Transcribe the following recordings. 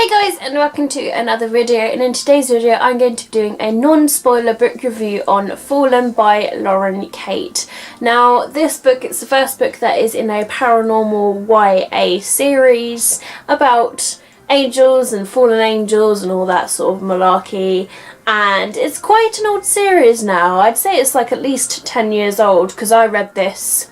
Hey guys, and welcome to another video, and in today's video I'm going to be doing a non-spoiler book review on Fallen by Lauren Kate. Now this book, it's the first book that is in a paranormal YA series about angels and fallen angels and all that sort of malarkey, and it's quite an old series now. I'd say it's like at least 10 years old because I read this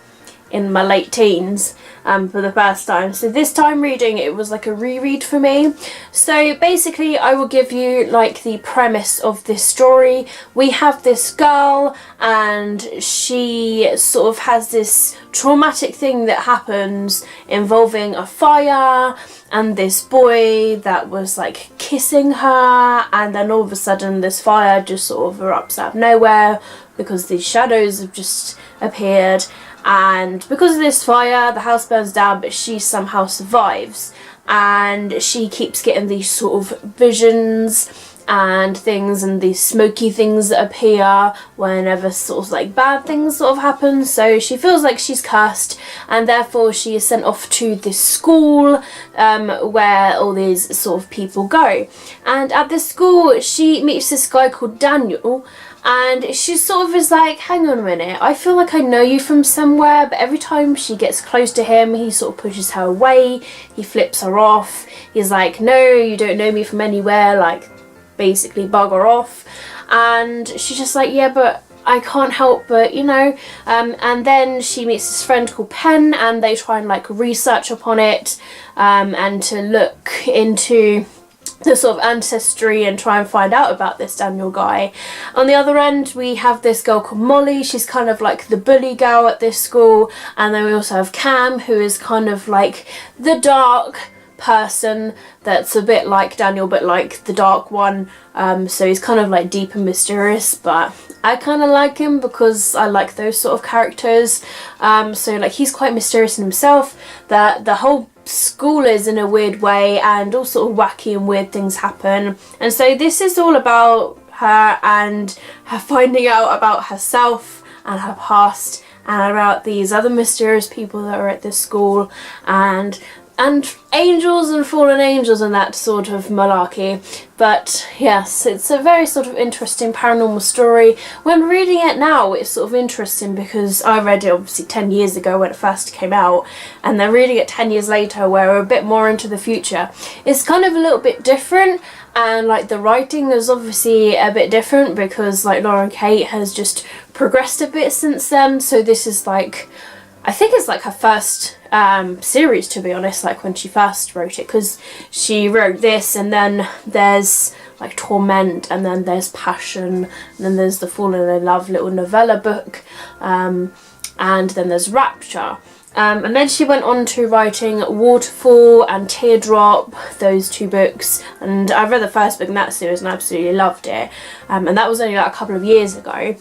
in my late teens for the first time. So this time reading it was like a reread for me. So basically I will give you like the premise of this story. We have this girl and she sort of has this traumatic thing that happens involving a fire and this boy that was like kissing her, and then all of a sudden this fire just sort of erupts out of nowhere because these shadows have just appeared. And because of this fire, the house burns down, but she somehow survives. And she keeps getting these sort of visions and things, and these smoky things that appear whenever sort of like bad things sort of happen. So she feels like she's cursed, and therefore she is sent off to this school where all these sort of people go. And at this school she meets this guy called Daniel. And she sort of is like, hang on a minute, I feel like I know you from somewhere, but every time she gets close to him, he sort of pushes her away, he flips her off, he's like, no, you don't know me from anywhere, like, basically bugger off. And she's just like, yeah, but I can't help but, you know, and then she meets this friend called Pen, and they try and like research upon it, and to look into the sort of ancestry and try and find out about this Daniel guy. On the other end we have this girl called Molly. She's kind of like the bully girl at this school, and then we also have Cam, who is kind of like the dark person that's a bit like Daniel but like the dark one, so he's kind of like deep and mysterious, but I kind of like him because I like those sort of characters. So like he's quite mysterious in himself, that the whole school is in a weird way, and all sort of wacky and weird things happen. And so this is all about her and her finding out about herself and her past and about these other mysterious people that are at this school, and angels and fallen angels and that sort of malarkey. But yes, it's a very sort of interesting paranormal story. When reading it now, it's sort of interesting because I read it obviously 10 years ago when it first came out, and then reading it 10 years later where we're a bit more into the future, it's kind of a little bit different. And like the writing is obviously a bit different because like Lauren Kate has just progressed a bit since then. So this is like, I think it's like her first series, to be honest, like when she first wrote it, because she wrote this, and then there's like Torment, and then there's Passion, and then there's the Fallen in Love little novella book, and then there's Rapture. And then she went on to writing Waterfall and Teardrop, those two books, and I read the first book in that series and I absolutely loved it, and that was only like a couple of years ago.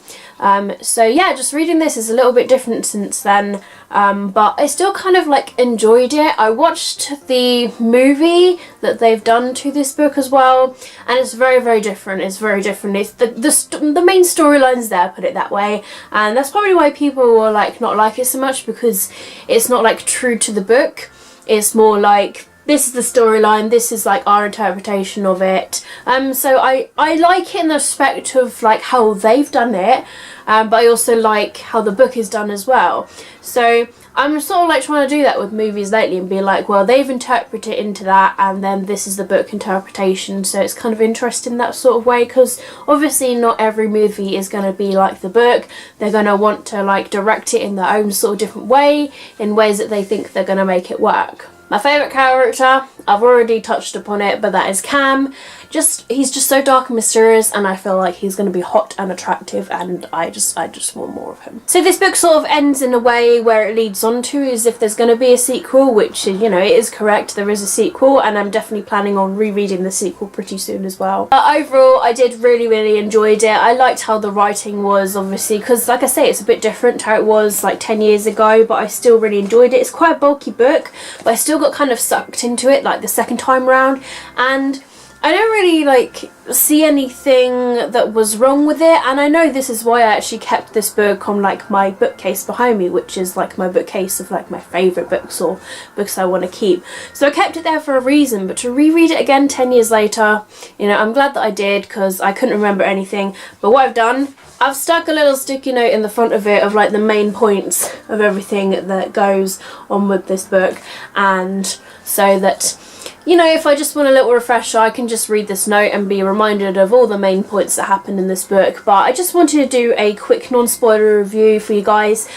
So yeah, just reading this is a little bit different since then, but I still kind of like enjoyed it. I watched the movie that they've done to this book as well, and it's very, very different. It's very different. It's the main storyline's there, put it that way, and that's probably why people will like not like it so much, because it's not like true to the book. It's more like, this is the storyline, this is like our interpretation of it. So I like it in the respect of like how they've done it, but I also like how the book is done as well. So I'm sort of like trying to do that with movies lately and be like, well, they've interpreted it into that, and then this is the book interpretation. So it's kind of interesting that sort of way, because obviously not every movie is going to be like the book. They're going to want to like direct it in their own sort of different way, in ways that they think they're going to make it work. My favourite character, I've already touched upon it, but that is Cam. He's just so dark and mysterious, and I feel like he's going to be hot and attractive, and I just want more of him. So this book sort of ends in a way where it leads on to as if there's going to be a sequel, which, you know, it is correct, there is a sequel, and I'm definitely planning on rereading the sequel pretty soon as well. But overall, I did really, really enjoyed it. I liked how the writing was, obviously, because like I say, it's a bit different to how it was like 10 years ago, but I still really enjoyed it. It's quite a bulky book, but I still got kind of sucked into it like the second time round, and I don't really like see anything that was wrong with it, and I know this is why I actually kept this book on like my bookcase behind me, which is like my bookcase of like my favourite books or books I want to keep. So I kept it there for a reason, but to reread it again 10 years later, you know, I'm glad that I did because I couldn't remember anything. But what I've done, I've stuck a little sticky note in the front of it of like the main points of everything that goes on with this book, and so that, you know, if I just want a little refresher, I can just read this note and be reminded of all the main points that happened in this book. But I just wanted to do a quick non-spoiler review for you guys,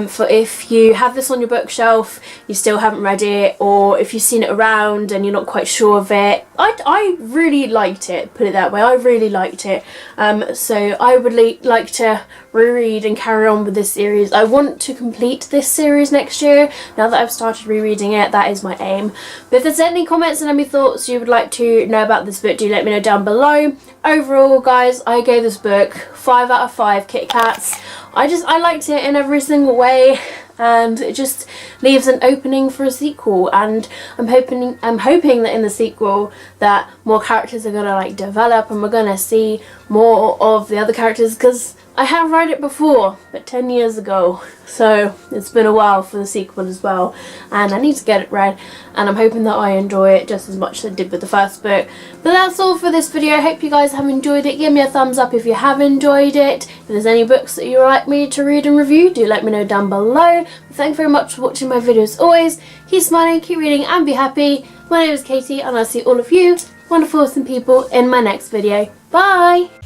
for if you have this on your bookshelf, you still haven't read it, or if you've seen it around and you're not quite sure of it. I really liked it, put it that way, I really liked it. So I would like to reread and carry on with this series. I want to complete this series next year. Now that I've started rereading it, that is my aim. But if there's any comments and any thoughts you would like to know about this book, do let me know down below. Overall, guys, I gave this book 5 out of 5 Kit Kats. I liked it in every single way, and it just leaves an opening for a sequel, and I'm hoping that in the sequel that more characters are gonna like develop and we're gonna see more of the other characters, because I have read it before, but 10 years ago, so it's been a while for the sequel as well, and I need to get it read, and I'm hoping that I enjoy it just as much as I did with the first book. But that's all for this video. I hope you guys have enjoyed it. Give me a thumbs up if you have enjoyed it. If there's any books that you would like me to read and review, do let me know down below. But thank you very much for watching my videos as always. Keep smiling, keep reading, and be happy. My name is Katie, and I'll see all of you wonderful, awesome people in my next video. Bye!